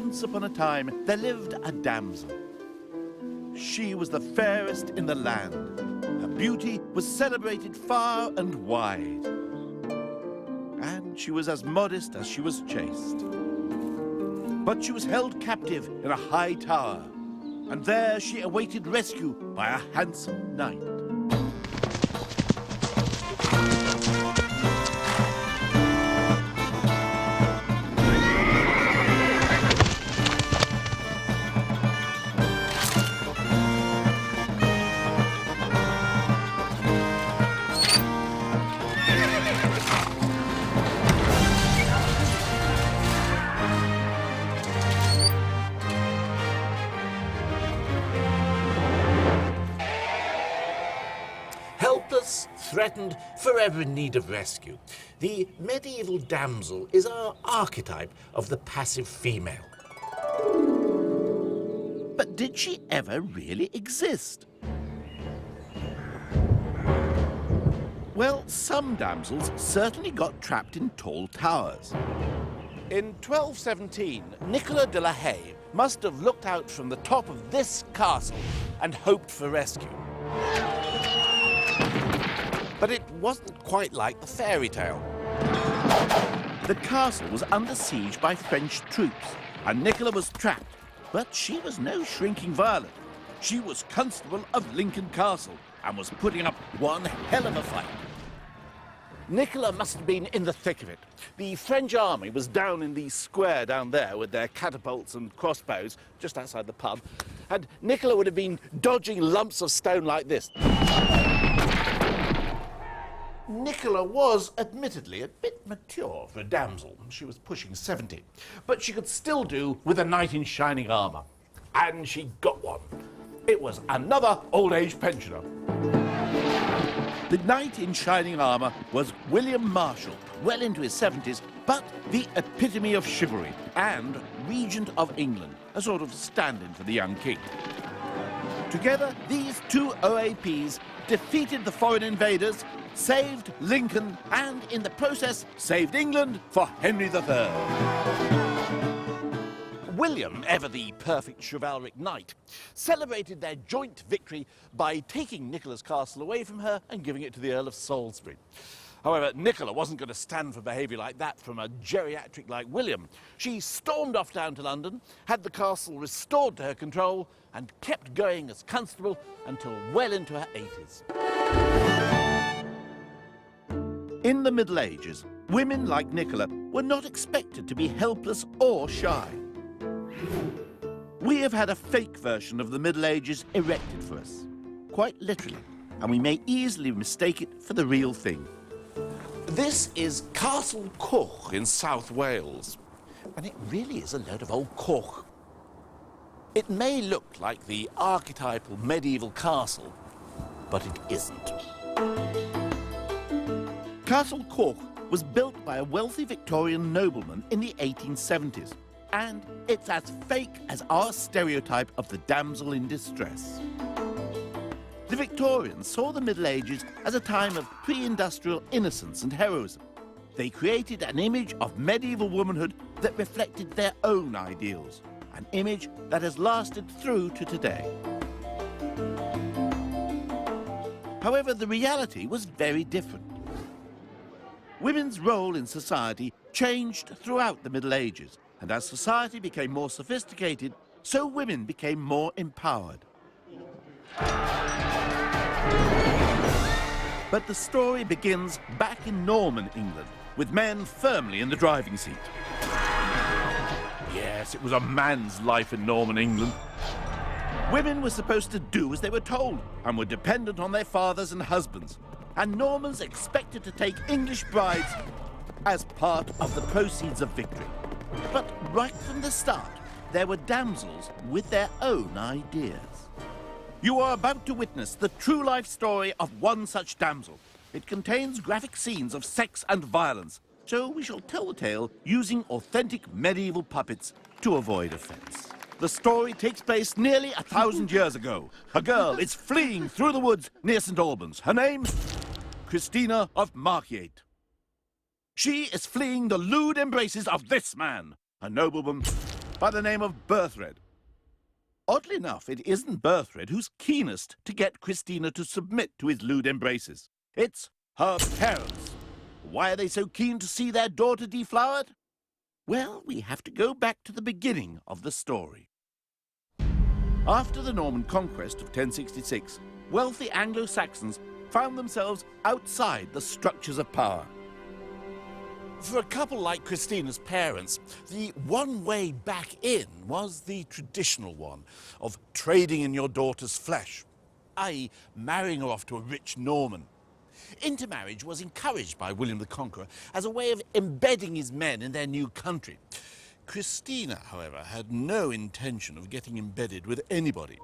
Once upon a time, there lived a damsel. She was the fairest in the land. Her beauty was celebrated far and wide. And she was as modest as she was chaste. But she was held captive in a high tower, and there she awaited rescue by a handsome knight. Helpless, threatened, forever in need of rescue, the medieval damsel is our archetype of the passive female. But did she ever really exist? Well, some damsels certainly got trapped in tall towers. In 1217, Nicola de la Haye must have looked out from the top of this castle and hoped for rescue. But it wasn't quite like the fairy tale. The castle was under siege by French troops, and Nicola was trapped. But she was no shrinking violet. She was Constable of Lincoln Castle and was putting up one hell of a fight. Nicola must have been in the thick of it. The French army was down in the square down there with their catapults and crossbows just outside the pub, and Nicola would have been dodging lumps of stone like this. Nicola was, admittedly, a bit mature for a damsel. She was pushing 70. But she could still do with a knight in shining armour. And she got one. It was another old-age pensioner. The knight in shining armour was William Marshall, well into his 70s, but the epitome of chivalry and regent of England, a sort of stand-in for the young king. Together, these two OAPs defeated the foreign invaders, saved Lincoln, and in the process saved England for Henry III. William, ever the perfect chivalric knight, celebrated their joint victory by taking Nicola's castle away from her and giving it to the Earl of Salisbury. However, Nicola wasn't going to stand for behaviour like that from a geriatric like William. She stormed off down to London, had the castle restored to her control, and kept going as constable until well into her 80s. In the Middle Ages, women like Nicola were not expected to be helpless or shy. We have had a fake version of the Middle Ages erected for us, quite literally, and we may easily mistake it for the real thing. This is Castle Coch in South Wales, and it really is a load of old cork. It may look like the archetypal medieval castle, but it isn't. Castle Coch was built by a wealthy Victorian nobleman in the 1870s, and it's as fake as our stereotype of the damsel in distress. The Victorians saw the Middle Ages as a time of pre-industrial innocence and heroism. They created an image of medieval womanhood that reflected their own ideals, an image that has lasted through to today. However, the reality was very different. Women's role in society changed throughout the Middle Ages, and as society became more sophisticated, so women became more empowered. But the story begins back in Norman England, with men firmly in the driving seat. Yes, it was a man's life in Norman England. Women were supposed to do as they were told, and were dependent on their fathers and husbands. And Normans expected to take English brides as part of the proceeds of victory. But right from the start, there were damsels with their own ideas. You are about to witness the true life story of one such damsel. It contains graphic scenes of sex and violence, so we shall tell the tale using authentic medieval puppets to avoid offence. The story takes place nearly 1,000 years ago. A girl is fleeing through the woods near St. Albans. Her name? Christina of Markyate. She is fleeing the lewd embraces of this man, a nobleman by the name of Berthred. Oddly enough, it isn't Berthred who's keenest to get Christina to submit to his lewd embraces. It's her parents. Why are they so keen to see their daughter deflowered? Well, we have to go back to the beginning of the story. After the Norman conquest of 1066, wealthy Anglo-Saxons found themselves outside the structures of power. For a couple like Christina's parents, the one way back in was the traditional one of trading in your daughter's flesh, i.e. marrying her off to a rich Norman. Intermarriage was encouraged by William the Conqueror as a way of embedding his men in their new country. Christina, however, had no intention of getting embedded with anybody.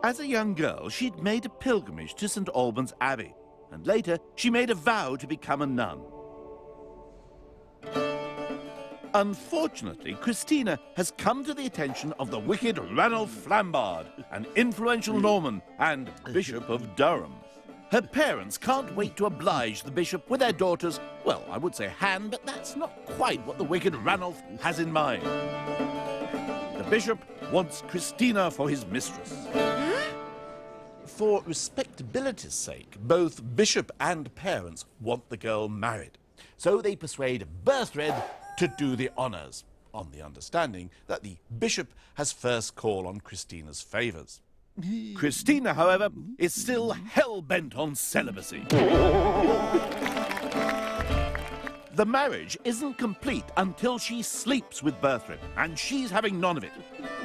As a young girl, she'd made a pilgrimage to St. Albans Abbey, and later she made a vow to become a nun. Unfortunately, Christina has come to the attention of the wicked Ranulph Flambard, an influential Norman and Bishop of Durham. Her parents can't wait to oblige the bishop with their daughter's, well, I would say hand, but that's not quite what the wicked Ranulph has in mind. The bishop wants Christina for his mistress. For respectability's sake, both bishop and parents want the girl married. So they persuade Berthred to do the honours, on the understanding that the bishop has first call on Christina's favours. Christina, however, is still hell-bent on celibacy. The marriage isn't complete until she sleeps with Berthred, and she's having none of it.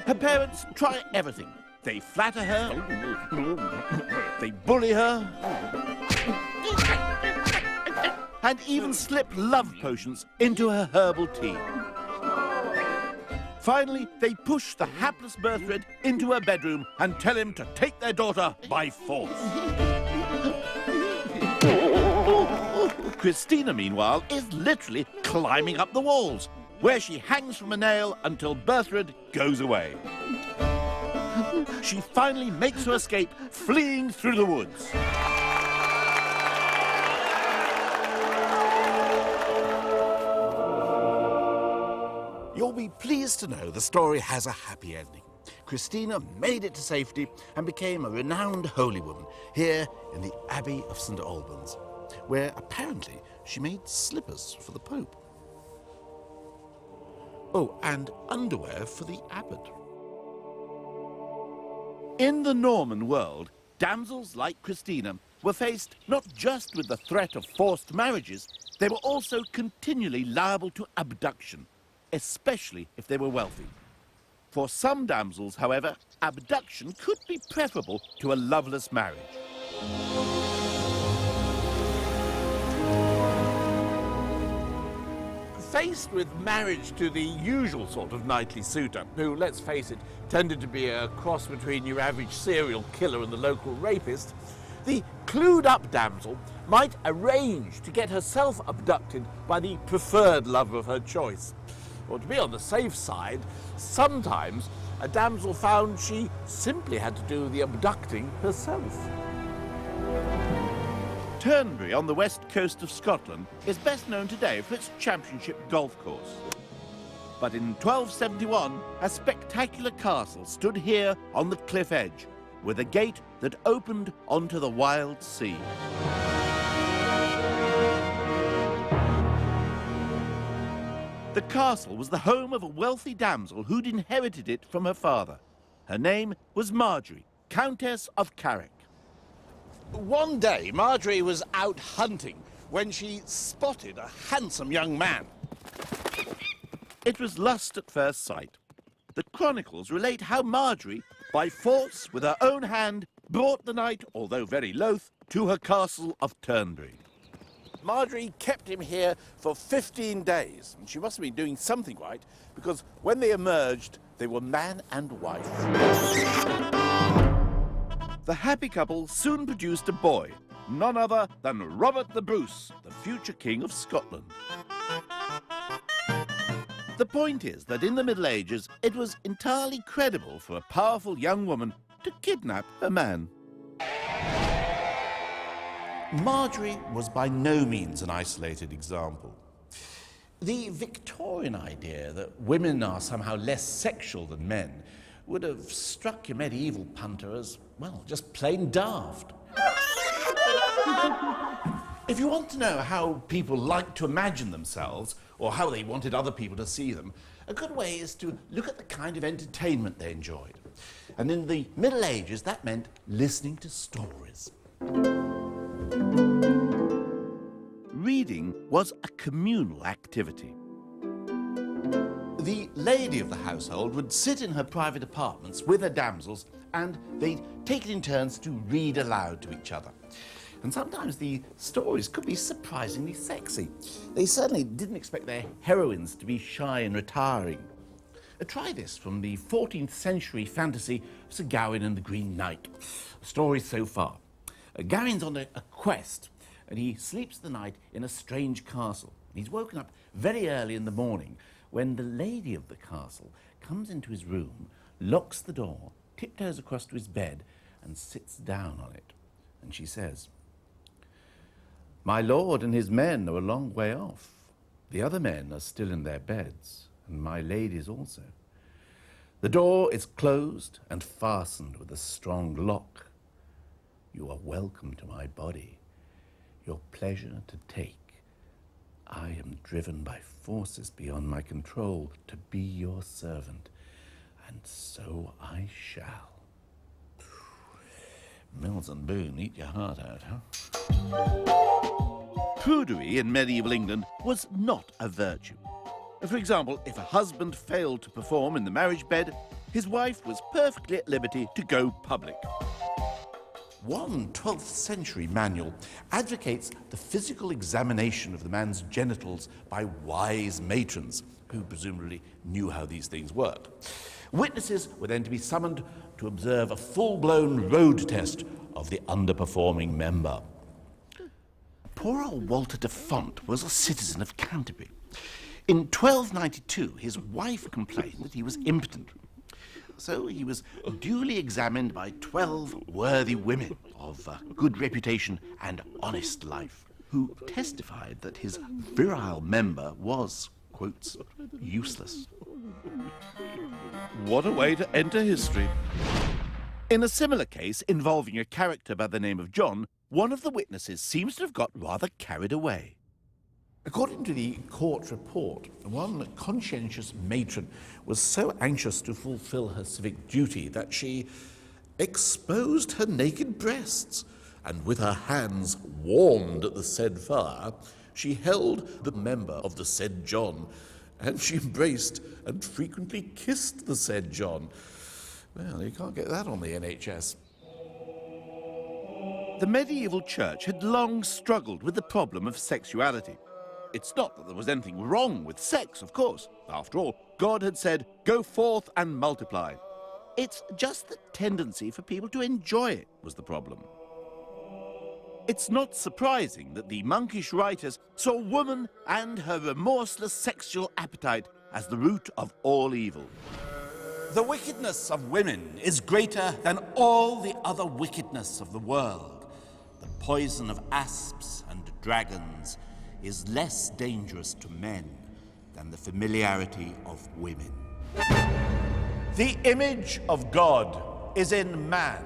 Her parents try everything. They flatter her, they bully her, and even slip love potions into her herbal tea. Finally, they push the hapless Berthred into her bedroom and tell him to take their daughter by force. Christina, meanwhile, is literally climbing up the walls, where she hangs from a nail until Berthred goes away. She finally makes her escape, fleeing through the woods. You'll be pleased to know the story has a happy ending. Christina made it to safety and became a renowned holy woman here in the Abbey of St. Albans, where apparently she made slippers for the Pope. Oh, and underwear for the abbot. In the Norman world, damsels like Christina were faced not just with the threat of forced marriages, they were also continually liable to abduction, especially if they were wealthy. For some damsels, however, abduction could be preferable to a loveless marriage. Faced with marriage to the usual sort of knightly suitor, who, let's face it, tended to be a cross between your average serial killer and the local rapist, the clued-up damsel might arrange to get herself abducted by the preferred lover of her choice. Or to be on the safe side, sometimes a damsel found she simply had to do the abducting herself. Turnberry on the west coast of Scotland is best known today for its championship golf course. But in 1271, a spectacular castle stood here on the cliff edge, with a gate that opened onto the wild sea. The castle was the home of a wealthy damsel who'd inherited it from her father. Her name was Marjorie, Countess of Carrick. One day, Marjorie was out hunting when she spotted a handsome young man. It was lust at first sight. The chronicles relate how Marjorie, by force, with her own hand, brought the knight, although very loath, to her castle of Turnberry. Marjorie kept him here for 15 days, and she must have been doing something right, because when they emerged, they were man and wife. The happy couple soon produced a boy, none other than Robert the Bruce, the future King of Scotland. The point is that in the Middle Ages, it was entirely credible for a powerful young woman to kidnap her man. Marjorie was by no means an isolated example. The Victorian idea that women are somehow less sexual than men would have struck your medieval punter as, well, just plain daft. If you want to know how people liked to imagine themselves, or how they wanted other people to see them, a good way is to look at the kind of entertainment they enjoyed. And in the Middle Ages, that meant listening to stories. Reading was a communal activity. The lady of the household would sit in her private apartments with her damsels, and they'd take it in turns to read aloud to each other. And sometimes the stories could be surprisingly sexy. They certainly didn't expect their heroines to be shy and retiring. Try this from the 14th century fantasy Sir Gawain and the Green Knight. Story so far. Gawain's on a quest, and he sleeps the night in a strange castle. He's woken up very early in the morning when the lady of the castle comes into his room, locks the door, tiptoes across to his bed, and sits down on it. And she says, "My lord and his men are a long way off. The other men are still in their beds, and my ladies also. The door is closed and fastened with a strong lock. You are welcome to my body, your pleasure to take. I am driven by forces beyond my control to be your servant, and so I shall." Mills and Boone, eat your heart out, huh? Prudery in medieval England was not a virtue. For example, if a husband failed to perform in the marriage bed, his wife was perfectly at liberty to go public. One 12th century manual advocates the physical examination of the man's genitals by wise matrons, who presumably knew how these things worked. Witnesses were then to be summoned to observe a full-blown road test of the underperforming member. Poor old Walter de Font was a citizen of Canterbury. In 1292, his wife complained that he was impotent. So he was duly examined by 12 worthy women of good reputation and honest life, who testified that his virile member was, quotes, useless. What a way to enter history. In a similar case involving a character by the name of John, one of the witnesses seems to have got rather carried away. According to the court report, one conscientious matron was so anxious to fulfill her civic duty that she exposed her naked breasts, and with her hands warmed at the said fire, she held the member of the said John, and she embraced and frequently kissed the said John. Well, you can't get that on the NHS. The medieval church had long struggled with the problem of sexuality. It's not that there was anything wrong with sex, of course. After all, God had said, "Go forth and multiply." It's just the tendency for people to enjoy it was the problem. It's not surprising that the monkish writers saw woman and her remorseless sexual appetite as the root of all evil. The wickedness of women is greater than all the other wickedness of the world. The poison of asps and dragons is less dangerous to men than the familiarity of women. The image of God is in man.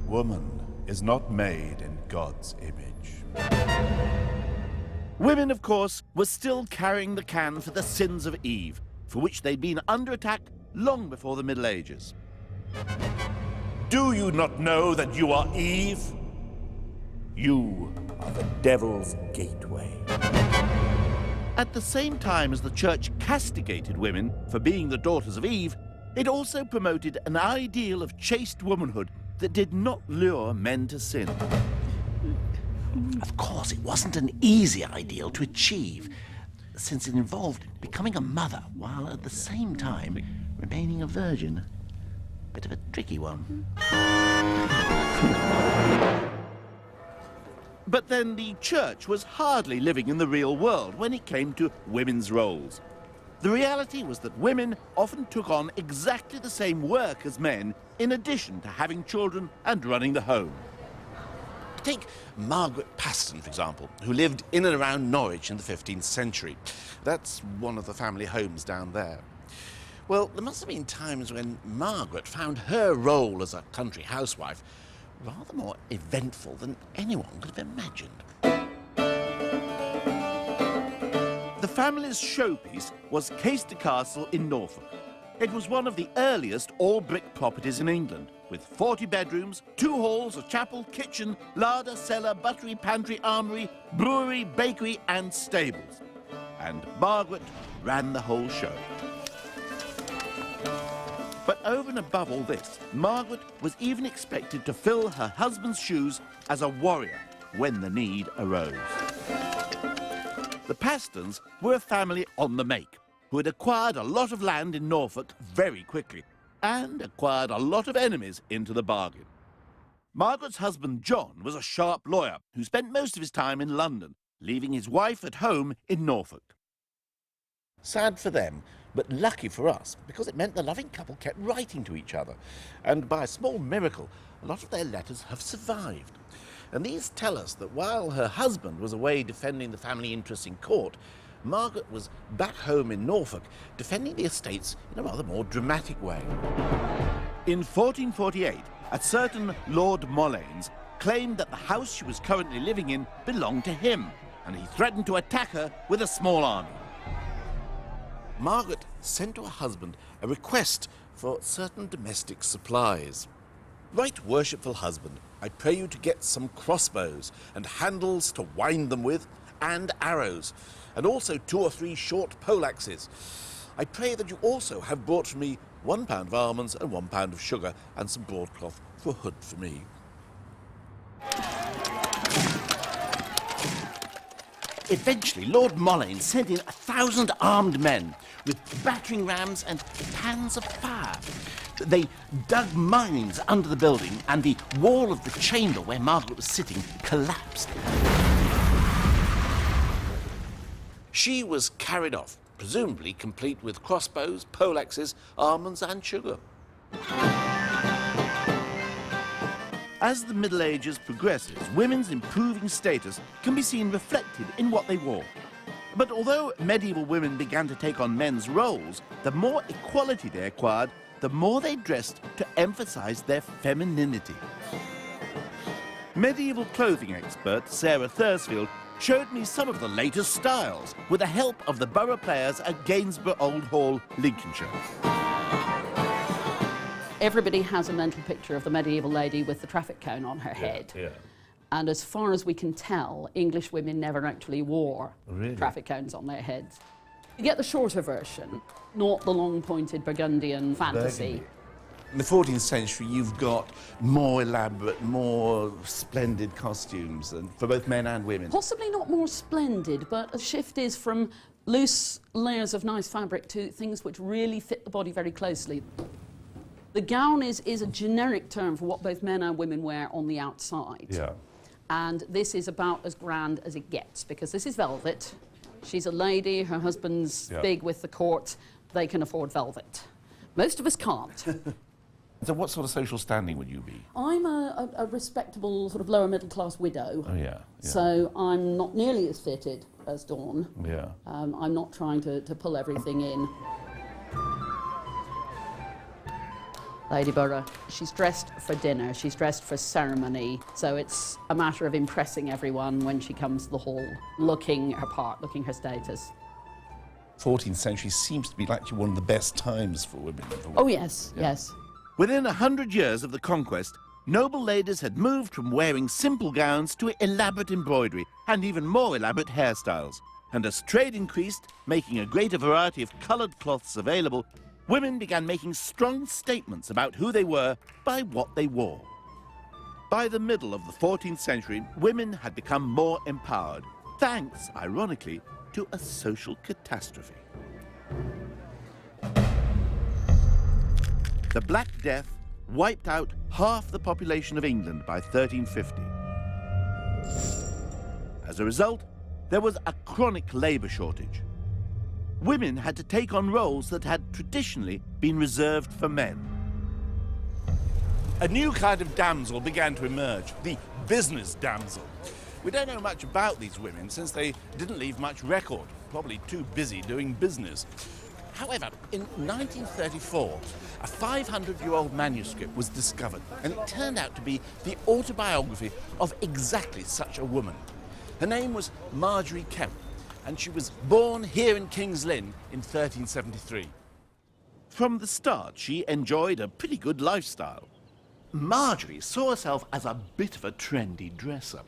Woman is not made in God's image. Women, of course, were still carrying the can for the sins of Eve, for which they'd been under attack long before the Middle Ages. Do you not know that you are Eve? You are the devil's gateway. At the same time as the church castigated women for being the daughters of Eve, it also promoted an ideal of chaste womanhood that did not lure men to sin. Of course, it wasn't an easy ideal to achieve, since it involved becoming a mother while at the same time remaining a virgin. Bit of a tricky one. But then the church was hardly living in the real world when it came to women's roles. The reality was that women often took on exactly the same work as men, in addition to having children and running the home. Take Margaret Paston, for example, who lived in and around Norwich in the 15th century. That's one of the family homes down there. Well, there must have been times when Margaret found her role as a country housewife rather more eventful than anyone could have imagined. The family's showpiece was Caister Castle in Norfolk. It was one of the earliest all-brick properties in England, with 40 bedrooms, 2 halls, a chapel, kitchen, larder, cellar, buttery, pantry, armoury, brewery, bakery and stables. And Margaret ran the whole show. But over and above all this, Margaret was even expected to fill her husband's shoes as a warrior when the need arose. The Pastons were a family on the make, who had acquired a lot of land in Norfolk very quickly, and acquired a lot of enemies into the bargain. Margaret's husband John was a sharp lawyer who spent most of his time in London, leaving his wife at home in Norfolk. Sad for them, but lucky for us, because it meant the loving couple kept writing to each other. And by a small miracle, a lot of their letters have survived. And these tell us that while her husband was away defending the family interests in court, Margaret was back home in Norfolk, defending the estates in a rather more dramatic way. In 1448, a certain Lord Moleyns claimed that the house she was currently living in belonged to him, and he threatened to attack her with a small army. Margaret sent to her husband a request for certain domestic supplies. Right worshipful husband, I pray you to get some crossbows and handles to wind them with, and arrows, and also 2 or 3 short poleaxes. I pray that you also have brought for me 1 pound of almonds and 1 pound of sugar, and some broadcloth for a hood for me. Eventually, Lord Moleyns sent in 1,000 armed men with battering rams and pans of fire. They dug mines under the building, and the wall of the chamber where Margaret was sitting collapsed. She was carried off, presumably complete with crossbows, poleaxes, almonds and sugar. As the Middle Ages progresses, women's improving status can be seen reflected in what they wore. But although medieval women began to take on men's roles, the more equality they acquired, the more they dressed to emphasize their femininity. Medieval clothing expert Sarah Thursfield showed me some of the latest styles with the help of the borough players at Gainsborough Old Hall, Lincolnshire. Everybody has a mental picture of the medieval lady with the traffic cone on her head. Yeah. And as far as we can tell, English women never actually wore traffic cones on their heads. You get the shorter version, not the long-pointed Burgundian fantasy. In the 14th century, you've got more elaborate, more splendid costumes and for both men and women. Possibly not more splendid, but a shift is from loose layers of nice fabric to things which really fit the body very closely. The gown is a generic term for what both men and women wear on the outside. Yeah. And this is about as grand as it gets, because this is velvet. She's a lady, her husband's big with the court, they can afford velvet. Most of us can't. So what sort of social standing would you be? I'm a respectable sort of lower middle class widow. Oh, yeah. So I'm not nearly as fitted as Dawn. Yeah. I'm not trying to pull everything in. Lady Borough, she's dressed for dinner, she's dressed for ceremony, so it's a matter of impressing everyone when she comes to the hall, looking her part, looking her status. 14th century seems to be actually one of the best times for women. Oh, yes, yes. Within 100 years of the conquest, noble ladies had moved from wearing simple gowns to elaborate embroidery and even more elaborate hairstyles. And as trade increased, making a greater variety of coloured cloths available, women began making strong statements about who they were by what they wore. By the middle of the 14th century, women had become more empowered, thanks, ironically, to a social catastrophe. The Black Death wiped out half the population of England by 1350. As a result, there was a chronic labour shortage. Women had to take on roles that had traditionally been reserved for men. A new kind of damsel began to emerge, the business damsel. We don't know much about these women since they didn't leave much record, probably too busy doing business. However, in 1934, a 500-year-old manuscript was discovered, and it turned out to be the autobiography of exactly such a woman. Her name was Marjorie Kemp, and she was born here in King's Lynn in 1373. From the start, she enjoyed a pretty good lifestyle. Marjorie saw herself as a bit of a trendy dresser.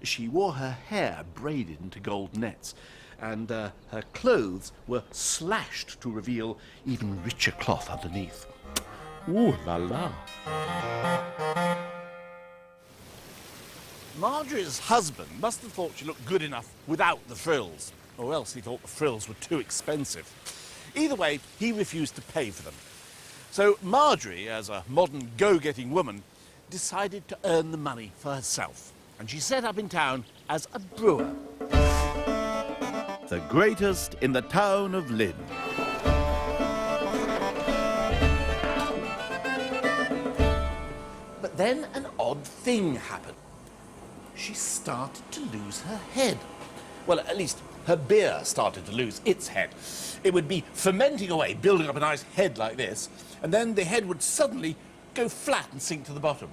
She wore her hair braided into gold nets, and her clothes were slashed to reveal even richer cloth underneath. Ooh la la. Marjorie's husband must have thought she looked good enough without the frills, or else he thought the frills were too expensive. Either way, he refused to pay for them. So Marjorie, as a modern go-getting woman, decided to earn the money for herself. And she set up in town as a brewer. The greatest in the town of Lynn. But then an odd thing happened. She started to lose her head. Well, at least her beer started to lose its head. It would be fermenting away, building up a nice head like this, and then the head would suddenly go flat and sink to the bottom.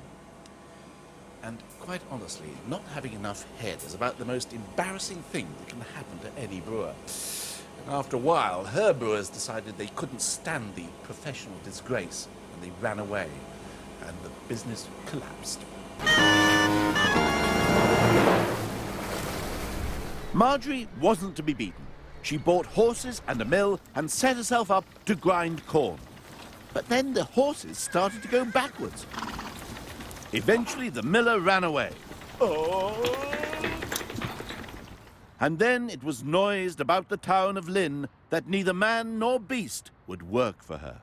And quite honestly, not having enough head is about the most embarrassing thing that can happen to any brewer. And after a while, her brewers decided they couldn't stand the professional disgrace, and they ran away, and the business collapsed. Marjorie wasn't to be beaten. She bought horses and a mill and set herself up to grind corn. But then the horses started to go backwards. Eventually, the miller ran away. Oh! And then it was noised about the town of Lynn that neither man nor beast would work for her.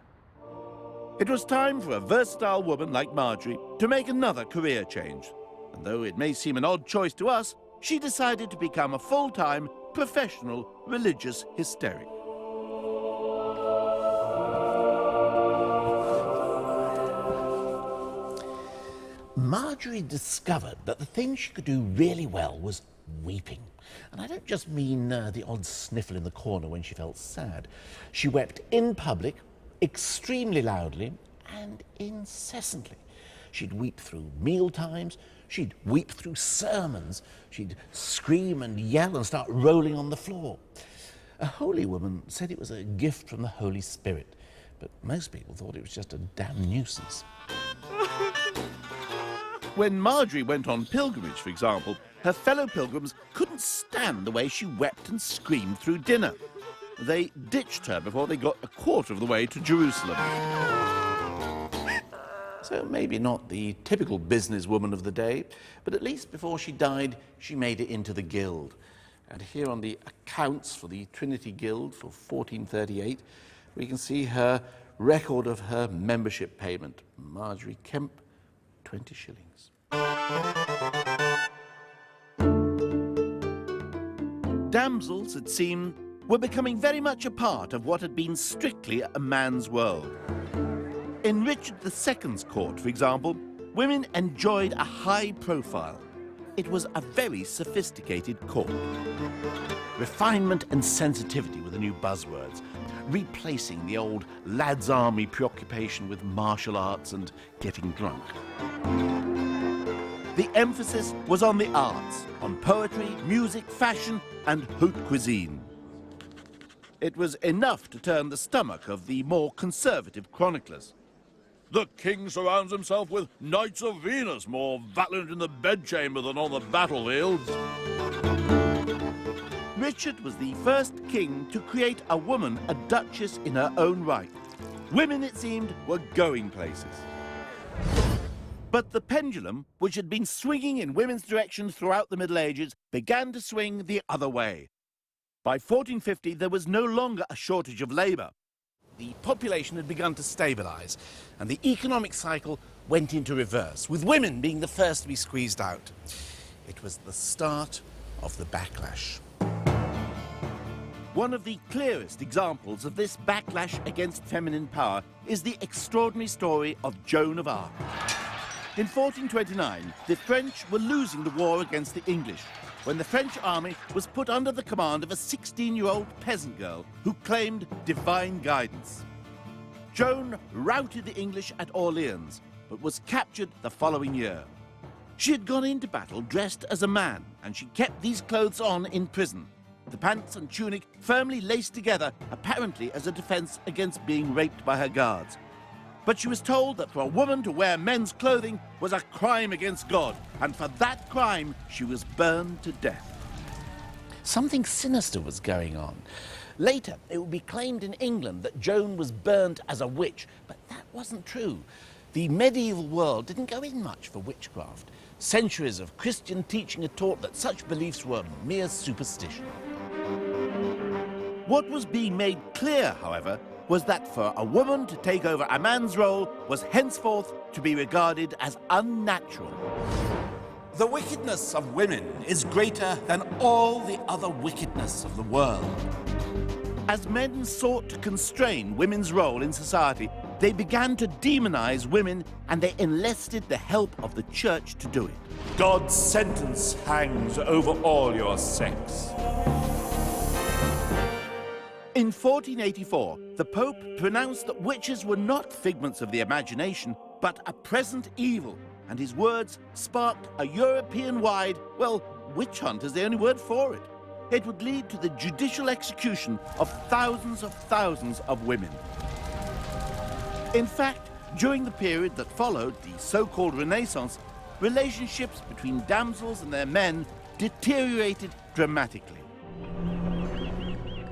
It was time for a versatile woman like Marjorie to make another career change. And though it may seem an odd choice to us, she decided to become a full-time, professional religious hysteric. Marjorie discovered that the thing she could do really well was weeping. And I don't just mean the odd sniffle in the corner when she felt sad. She wept in public, extremely loudly, and incessantly. She'd weep through meal times, she'd weep through sermons, she'd scream and yell and start rolling on the floor. A holy woman said it was a gift from the Holy Spirit, but most people thought it was just a damn nuisance. When Marjorie went on pilgrimage, for example, her fellow pilgrims couldn't stand the way she wept and screamed through dinner. They ditched her before they got a quarter of the way to Jerusalem. So maybe not the typical businesswoman of the day, but at least before she died, she made it into the Guild. And here on the accounts for the Trinity Guild for 1438, we can see her record of her membership payment. Marjorie Kemp, 20 shillings. Damsels, it seemed, were becoming very much a part of what had been strictly a man's world. In Richard II's court, for example, women enjoyed a high profile. It was a very sophisticated court. Refinement and sensitivity were the new buzzwords, replacing the old lad's army preoccupation with martial arts and getting drunk. The emphasis was on the arts, on poetry, music, fashion, and haute cuisine. It was enough to turn the stomach of the more conservative chroniclers. The king surrounds himself with knights of Venus, more valiant in the bedchamber than on the battlefields. Richard was the first king to create a woman a duchess in her own right. Women, it seemed, were going places. But the pendulum, which had been swinging in women's direction throughout the Middle Ages, began to swing the other way. By 1450, there was no longer a shortage of labour. The population had begun to stabilise, and the economic cycle went into reverse, with women being the first to be squeezed out. It was the start of the backlash. One of the clearest examples of this backlash against feminine power is the extraordinary story of Joan of Arc. In 1429, the French were losing the war against the English when the French army was put under the command of a 16-year-old peasant girl who claimed divine guidance. Joan routed the English at Orleans, but was captured the following year. She had gone into battle dressed as a man, and she kept these clothes on in prison, the pants and tunic firmly laced together, apparently as a defense against being raped by her guards. But she was told that for a woman to wear men's clothing was a crime against God, and for that crime she was burned to death. Something sinister was going on. Later, it would be claimed in England that Joan was burned as a witch, but that wasn't true. The medieval world didn't go in much for witchcraft. Centuries of Christian teaching had taught that such beliefs were mere superstition. What was being made clear, however, was that for a woman to take over a man's role was henceforth to be regarded as unnatural. The wickedness of women is greater than all the other wickedness of the world. As men sought to constrain women's role in society, they began to demonize women, and they enlisted the help of the church to do it. God's sentence hangs over all your sex. In 1484, the Pope pronounced that witches were not figments of the imagination, but a present evil, and his words sparked a European-wide, well, witch hunt is the only word for it. It would lead to the judicial execution of thousands of women. In fact, during the period that followed the so-called Renaissance, relationships between damsels and their men deteriorated dramatically.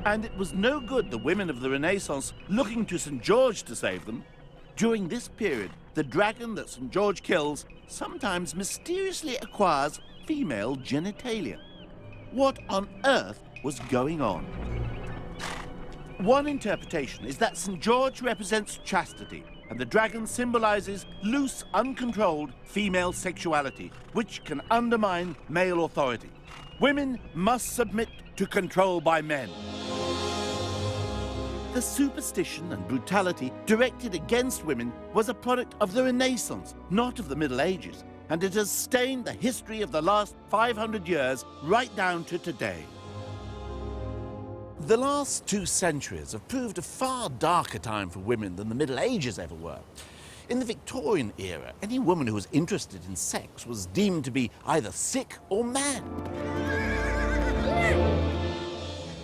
And it was no good the women of the Renaissance looking to St. George to save them. During this period, the dragon that St. George kills sometimes mysteriously acquires female genitalia. What on earth was going on? One interpretation is that St. George represents chastity, and the dragon symbolizes loose, uncontrolled female sexuality, which can undermine male authority. Women must submit to control by men. The superstition and brutality directed against women was a product of the Renaissance, not of the Middle Ages, and it has stained the history of the last 500 years right down to today. The last 2 centuries have proved a far darker time for women than the Middle Ages ever were. In the Victorian era, any woman who was interested in sex was deemed to be either sick or mad.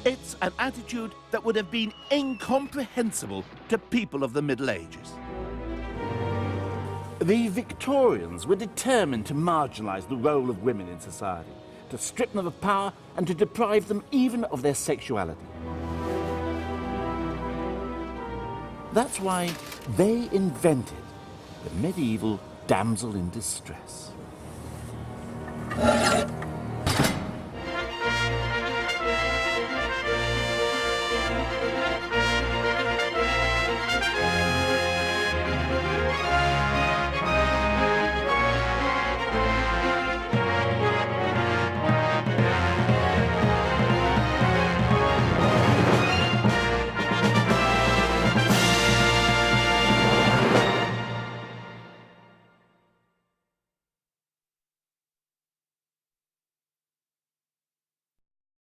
It's an attitude that would have been incomprehensible to people of the Middle Ages. The Victorians were determined to marginalize the role of women in society, to strip them of power and to deprive them even of their sexuality. That's why they invented the medieval damsel in distress.